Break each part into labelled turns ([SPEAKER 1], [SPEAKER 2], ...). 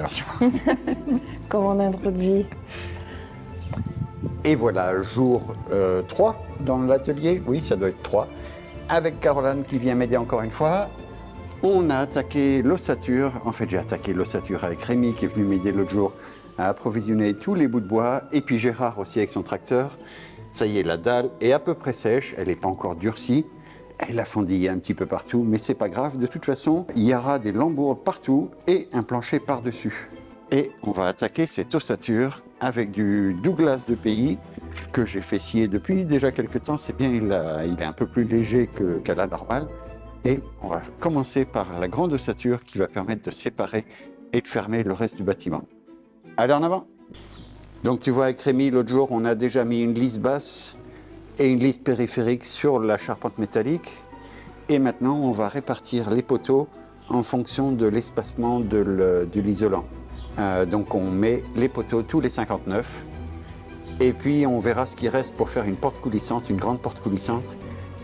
[SPEAKER 1] respiration.
[SPEAKER 2] Comme on introduit.
[SPEAKER 1] Et voilà, jour 3 dans l'atelier, oui, ça doit être 3, avec Caroline qui vient m'aider encore une fois. On a attaqué l'ossature, en fait j'ai attaqué l'ossature avec Rémi qui est venu m'aider l'autre jour à approvisionner tous les bouts de bois, et puis Gérard aussi avec son tracteur. Ça y est, la dalle est à peu près sèche, elle n'est pas encore durcie, elle a fondillé un petit peu partout, mais c'est pas grave, de toute façon, il y aura des lambourdes partout et un plancher par-dessus. Et on va attaquer cette ossature avec du Douglas de pays que j'ai fait scier depuis déjà quelques temps. C'est bien, il est un peu plus léger qu'à la normale. Et on va commencer par la grande ossature qui va permettre de séparer et de fermer le reste du bâtiment. Allez, en avant! Donc tu vois avec Rémi, l'autre jour, on a déjà mis une lisse basse et une lisse périphérique sur la charpente métallique. Et maintenant, on va répartir les poteaux en fonction de l'espacement de l'isolant. Donc on met les poteaux tous les 59 et puis on verra ce qui reste pour faire une porte coulissante, une grande porte coulissante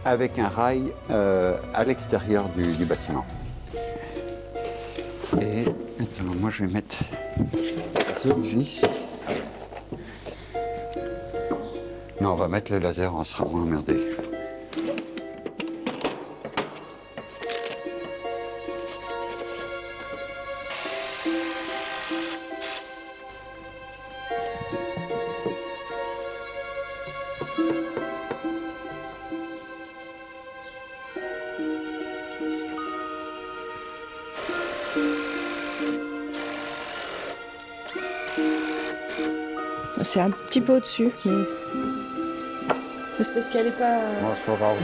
[SPEAKER 1] avec un rail à l'extérieur du bâtiment. Et attends, moi je vais mettre la zone vis. Non, on va mettre le laser, on sera moins emmerdé.
[SPEAKER 2] C'est un petit peu au-dessus, mais c'est parce qu'elle est pas.
[SPEAKER 1] Moi, c'est pas grave.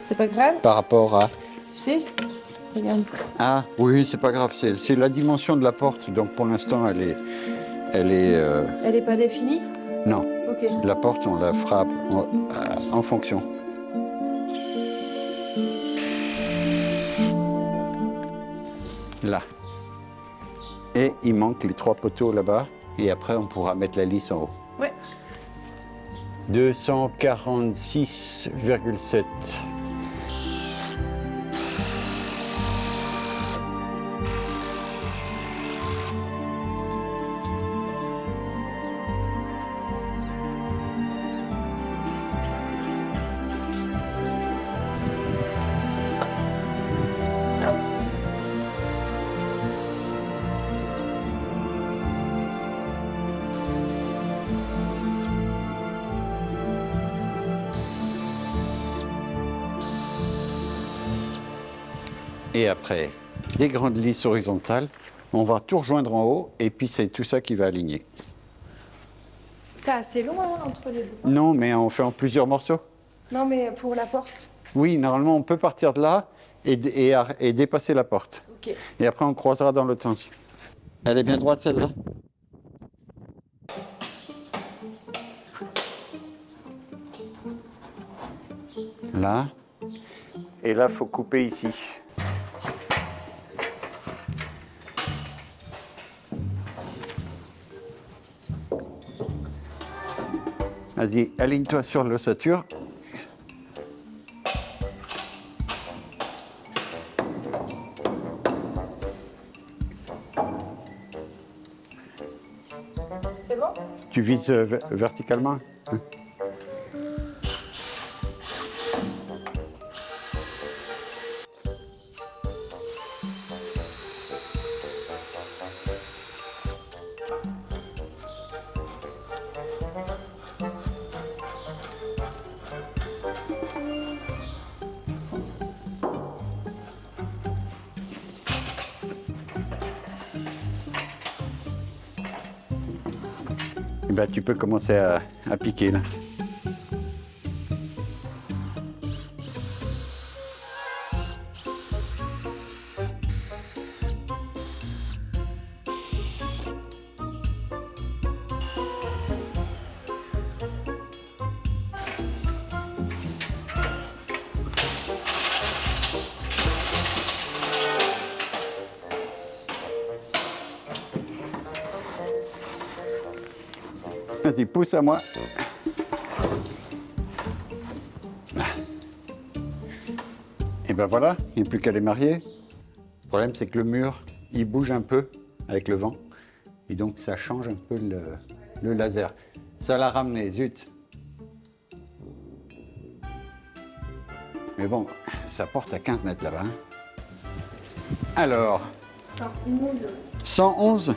[SPEAKER 2] C'est pas grave,
[SPEAKER 1] Par rapport à...
[SPEAKER 2] tu sais? Regarde.
[SPEAKER 1] Ah oui, c'est pas grave, c'est la dimension de la porte, donc pour l'instant elle est...
[SPEAKER 2] Elle est pas définie?
[SPEAKER 1] Non,
[SPEAKER 2] Ok.
[SPEAKER 1] la porte on la frappe en fonction. Là. Et il manque les 3 poteaux là-bas, et après on pourra mettre la lisse en haut.
[SPEAKER 2] Ouais.
[SPEAKER 1] 246,7. Et après, des grandes lisses horizontales, on va tout rejoindre en haut, et puis c'est tout ça qui va aligner.
[SPEAKER 2] T'es assez long hein, entre les deux.
[SPEAKER 1] Non, mais on fait en plusieurs morceaux.
[SPEAKER 2] Non, mais pour la porte.
[SPEAKER 1] Oui, normalement, on peut partir de là et dépasser la porte.
[SPEAKER 2] Ok.
[SPEAKER 1] Et après, on croisera dans l'autre sens. Elle est bien droite, celle-là? Là. Et là, il faut couper ici. Vas-y, aligne-toi sur l'ossature.
[SPEAKER 2] C'est bon?
[SPEAKER 1] Tu vises verticalement. Hein? Bah, tu peux commencer à piquer là. Vas-y, pousse à moi. Et ben voilà, il n'y a plus qu'à les marier. Le problème, c'est que le mur, il bouge un peu avec le vent. Et donc, ça change un peu le laser. Ça l'a ramené, zut. Mais bon, ça porte à 15 mètres là-bas. Hein. Alors, 111.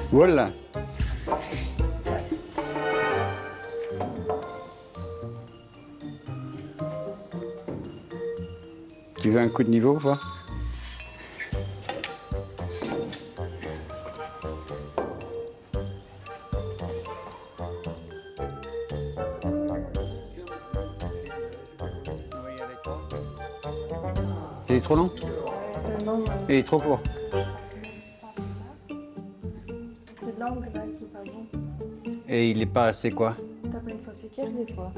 [SPEAKER 1] Voilà. Tu veux un coup de niveau, voir? Il est trop long? Il est trop court.
[SPEAKER 2] C'est l'angle là qui est pas bon.
[SPEAKER 1] Et il n'est pas assez quoi?
[SPEAKER 2] T'as pas une fausse équerre des fois?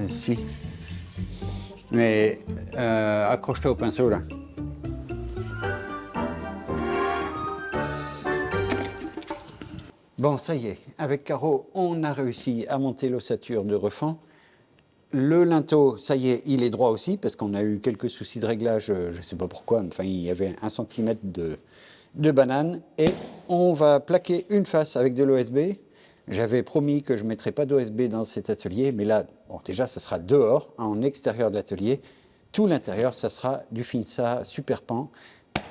[SPEAKER 1] Si. Mais accroche-toi au pinceau là. Bon, ça y est, avec Caro, on a réussi à monter l'ossature de Refend. Le linteau, ça y est, il est droit aussi, parce qu'on a eu quelques soucis de réglage, je ne sais pas pourquoi, mais enfin, il y avait 1 cm de banane. Et on va plaquer une face avec de l'OSB. J'avais promis que je ne mettrais pas d'OSB dans cet atelier, mais là, bon, déjà, ça sera dehors, en extérieur de l'atelier. Tout l'intérieur, ça sera du Finsa super pan.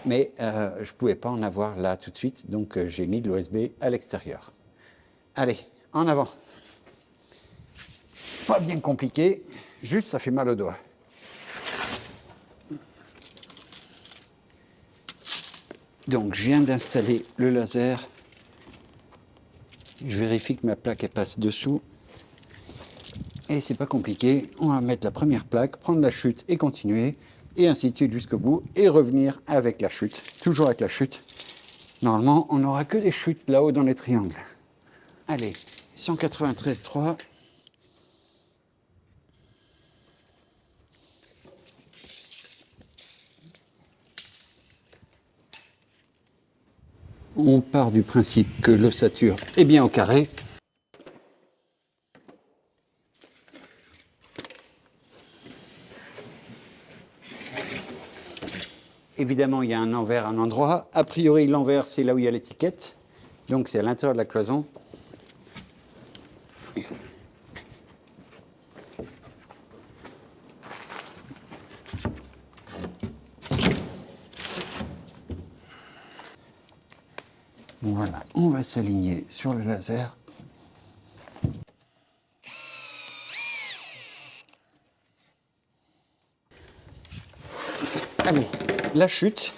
[SPEAKER 1] Mais je ne pouvais pas en avoir là tout de suite, donc j'ai mis de l'OSB à l'extérieur. Allez, en avant. Pas bien compliqué, juste ça fait mal aux doigts. Donc je viens d'installer le laser. Je vérifie que ma plaque elle passe dessous. Et c'est pas compliqué, on va mettre la première plaque, prendre la chute et continuer. Et ainsi de suite jusqu'au bout, et revenir avec la chute, toujours avec la chute. Normalement, on n'aura que des chutes là-haut dans les triangles. Allez, 193,3. On part du principe que l'ossature est bien au carré. Évidemment, il y a un envers à un endroit. A priori, l'envers, c'est là où il y a l'étiquette. Donc, c'est à l'intérieur de la cloison. Voilà, on va s'aligner sur le laser. Allez, la chute.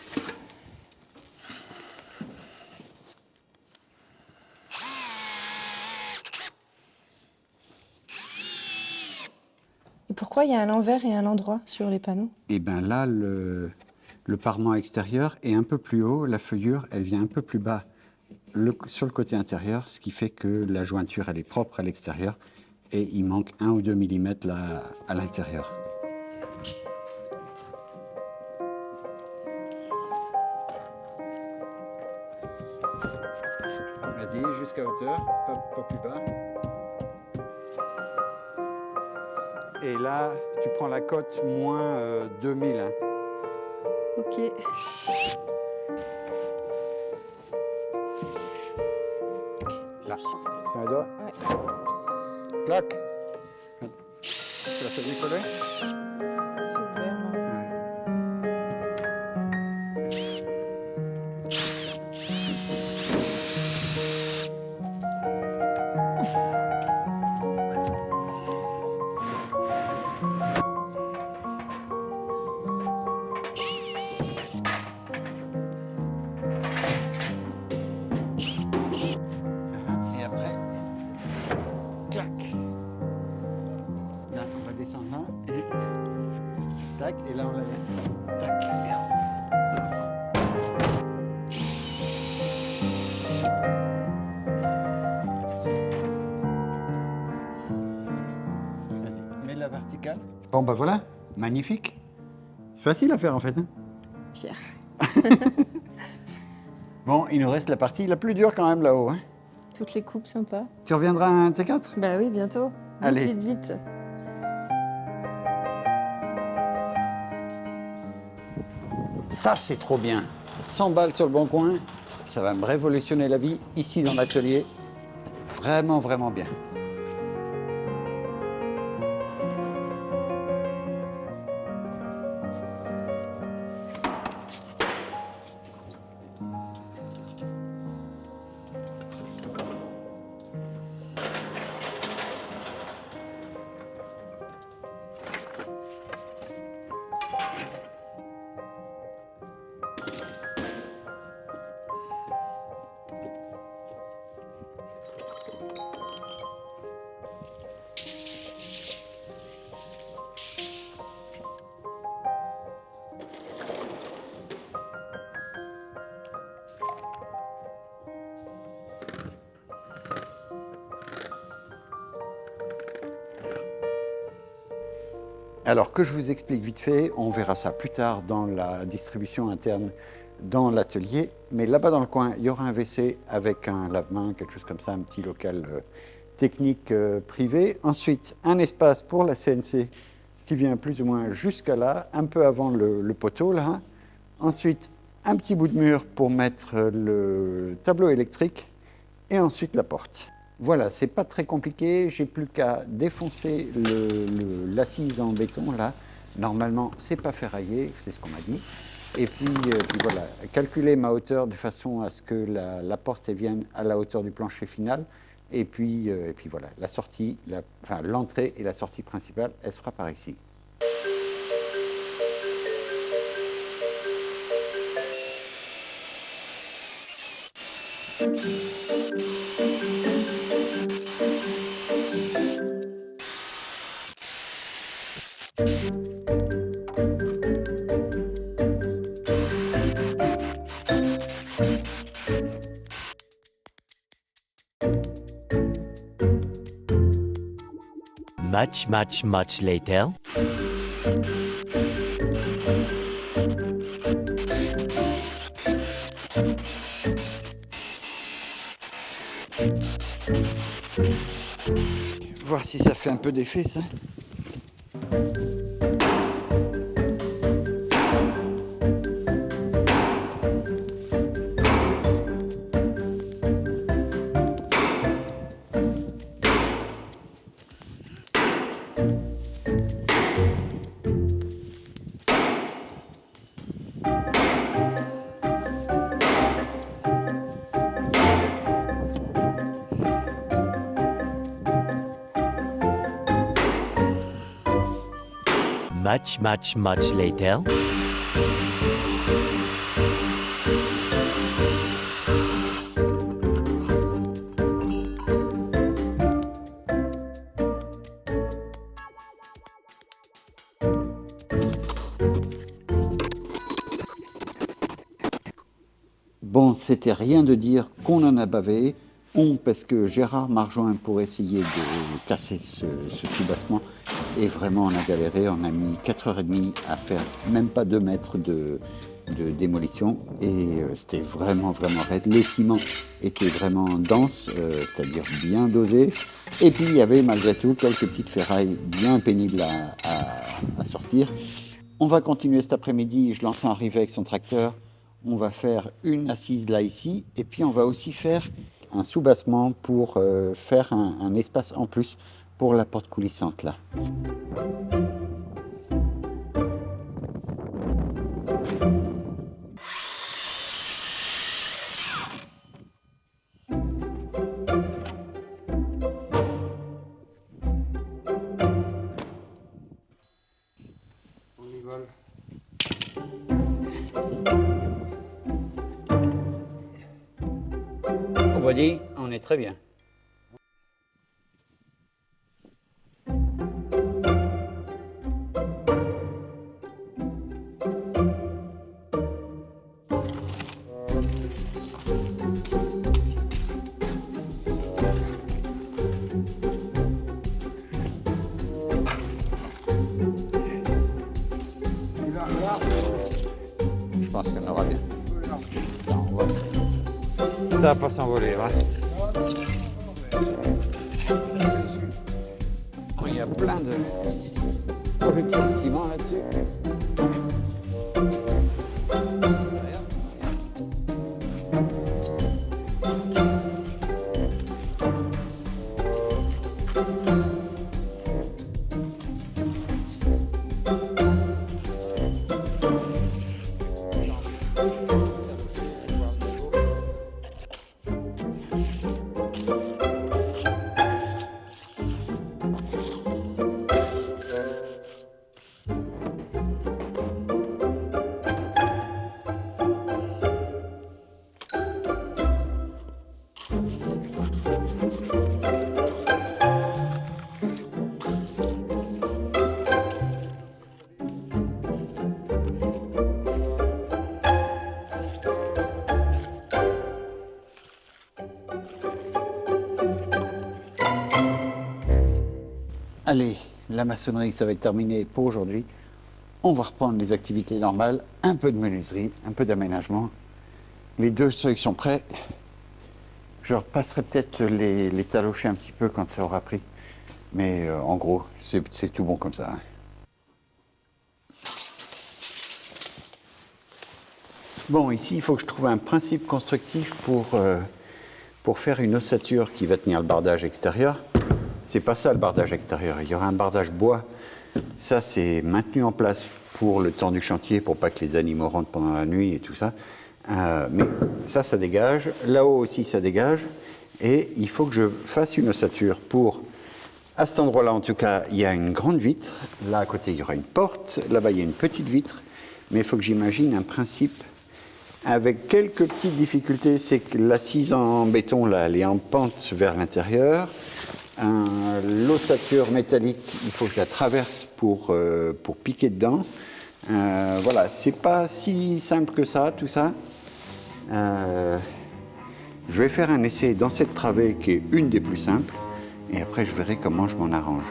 [SPEAKER 2] Et pourquoi il y a un envers et un endroit sur les panneaux?
[SPEAKER 1] Et bien là, le parement extérieur est un peu plus haut, la feuillure, elle vient un peu plus bas sur le côté intérieur, ce qui fait que la jointure, elle est propre à l'extérieur et il manque 1 ou 2 mm là à l'intérieur. Vas-y, jusqu'à hauteur, pas plus bas. Et là, tu prends la cote moins 2000. Hein.
[SPEAKER 2] Ok.
[SPEAKER 1] Là. Tu as un doigt?
[SPEAKER 2] Ouais.
[SPEAKER 1] Clac. Tu l'as fait décoller?
[SPEAKER 2] C'est ouvert là.
[SPEAKER 1] Ouais. Bon, ben voilà, magnifique. C'est facile à faire en fait. Hein.
[SPEAKER 2] Fier.
[SPEAKER 1] Bon, il nous reste la partie la plus dure quand même là-haut. Hein.
[SPEAKER 2] Toutes les coupes sympas.
[SPEAKER 1] Tu reviendras un de ces quatre?
[SPEAKER 2] Bah oui, bientôt. Vite,
[SPEAKER 1] Allez.
[SPEAKER 2] vite, vite.
[SPEAKER 1] Ça, c'est trop bien. 100 balles sur le bon coin, ça va me révolutionner la vie ici dans l'atelier. Vraiment, vraiment bien. Alors que je vous explique vite fait, on verra ça plus tard dans la distribution interne dans l'atelier. Mais là-bas dans le coin, il y aura un WC avec un lave-main, quelque chose comme ça, un petit local technique privé. Ensuite, un espace pour la CNC qui vient plus ou moins jusqu'à là, un peu avant le poteau là. Ensuite, un petit bout de mur pour mettre le tableau électrique et ensuite la porte. Voilà, c'est pas très compliqué, j'ai plus qu'à défoncer l'assise en béton là. Normalement, c'est pas ferraillé, c'est ce qu'on m'a dit. Et puis voilà, calculer ma hauteur de façon à ce que la porte vienne à la hauteur du plancher final. Et puis voilà, la sortie, enfin l'entrée et la sortie principale, elle se fera par ici.
[SPEAKER 3] Much later.
[SPEAKER 1] Voir si ça fait un peu d'effet ça.
[SPEAKER 3] Much later.
[SPEAKER 1] Bon, c'était rien de dire qu'on en a bavé. Parce que Gérard m'a rejoint pour essayer de casser ce soubassement. Et vraiment, on a galéré. On a mis 4h30 à faire même pas 2 mètres de démolition. Et c'était vraiment, vraiment raide. Le ciment était vraiment dense, c'est-à-dire bien dosé. Et puis, il y avait malgré tout quelques petites ferrailles bien pénibles à sortir. On va continuer cet après-midi. Je l'entends arriver avec son tracteur. On va faire une assise là, ici. Et puis, on va aussi faire un soubassement pour faire un espace en plus pour la porte coulissante là. On y vole. On est très bien. Ça va pas s'envoler, ouais. Il y a plein de projections de ciment là-dessus. Allez, la maçonnerie, ça va être terminé pour aujourd'hui. On va reprendre les activités normales, un peu de menuiserie, un peu d'aménagement. Les deux seuils sont prêts. Je repasserai peut-être les talocher un petit peu quand ça aura pris. Mais en gros, c'est tout bon comme ça. Bon, ici, il faut que je trouve un principe constructif pour faire une ossature qui va tenir le bardage extérieur. C'est pas ça le bardage extérieur. Il y aura un bardage bois. Ça, c'est maintenu en place pour le temps du chantier, pour pas que les animaux rentrent pendant la nuit et tout ça. Mais ça dégage. Là-haut aussi, ça dégage. Et il faut que je fasse une ossature pour... À cet endroit-là, en tout cas, il y a une grande vitre. Là, à côté, il y aura une porte. Là-bas, il y a une petite vitre. Mais il faut que j'imagine un principe avec quelques petites difficultés. C'est que l'assise en béton, là, elle est en pente vers l'intérieur. L'ossature métallique, il faut que je la traverse pour piquer dedans. Voilà, c'est pas si simple que ça, tout ça. Je vais faire un essai dans cette travée qui est une des plus simples, et après je verrai comment je m'en arrange.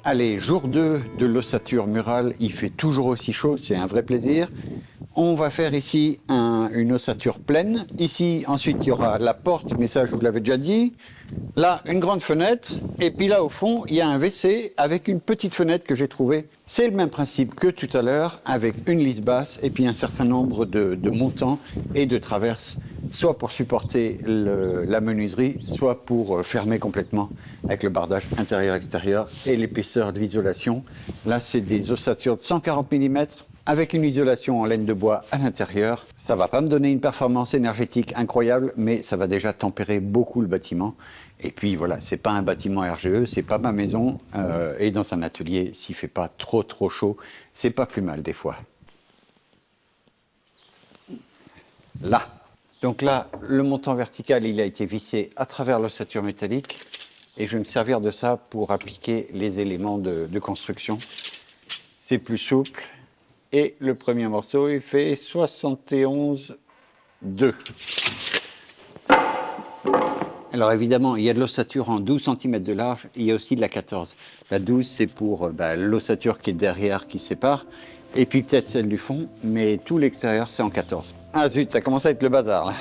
[SPEAKER 1] Allez, jour 2 de l'ossature murale, il fait toujours aussi chaud, c'est un vrai plaisir. On va faire ici une ossature pleine. Ici, ensuite, il y aura la porte, mais ça, je vous l'avais déjà dit. Là, une grande fenêtre. Et puis là, au fond, il y a un WC avec une petite fenêtre que j'ai trouvée. C'est le même principe que tout à l'heure, avec une lisse basse et puis un certain nombre de montants et de traverses, soit pour supporter la menuiserie, soit pour fermer complètement avec le bardage intérieur-extérieur et l'épaisseur de l'isolation. Là, c'est des ossatures de 140 mm. Avec une isolation en laine de bois à l'intérieur. Ça va pas me donner une performance énergétique incroyable, mais ça va déjà tempérer beaucoup le bâtiment. Et puis voilà, c'est pas un bâtiment RGE, c'est pas ma maison. Et dans un atelier, s'il fait pas trop chaud, c'est pas plus mal des fois. Là, Donc là, le montant vertical, il a été vissé à travers l'ossature métallique et je vais me servir de ça pour appliquer les éléments de construction. C'est plus souple et le premier morceau, il fait 71,2. Alors évidemment, il y a de l'ossature en 12 cm de large, il y a aussi de la 14. La 12, c'est pour l'ossature qui est derrière, qui sépare, et puis peut-être celle du fond, mais tout l'extérieur, c'est en 14. Ah zut, ça commence à être le bazar, là. «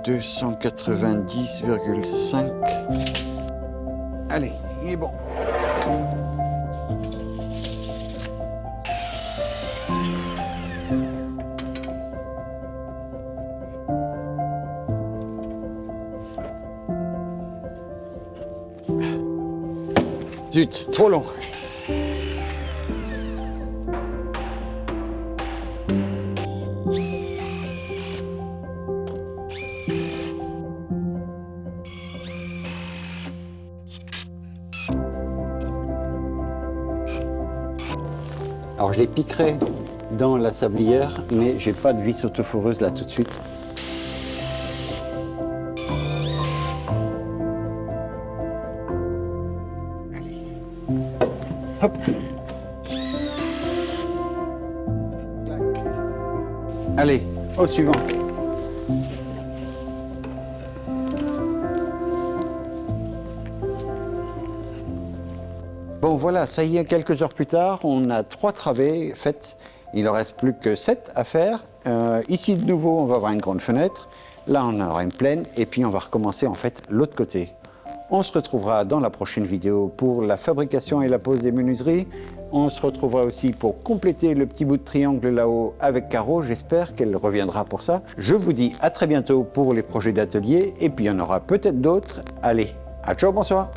[SPEAKER 1] 290,5. Allez, il est bon. Zut, trop long. Alors je les piquerai dans la sablière, mais j'ai pas de vis autoforeuse là tout de suite. Hop. Allez, au suivant. Bon voilà, ça y est, quelques heures plus tard, on a 3 travées faites. Il ne reste plus que 7 à faire. Ici, de nouveau, on va avoir une grande fenêtre. Là, on aura une plaine. Et puis, on va recommencer en fait l'autre côté. On se retrouvera dans la prochaine vidéo pour la fabrication et la pose des menuiseries. On se retrouvera aussi pour compléter le petit bout de triangle là-haut avec Caro. J'espère qu'elle reviendra pour ça. Je vous dis à très bientôt pour les projets d'atelier. Et puis, il y en aura peut-être d'autres. Allez, à ciao, bonsoir.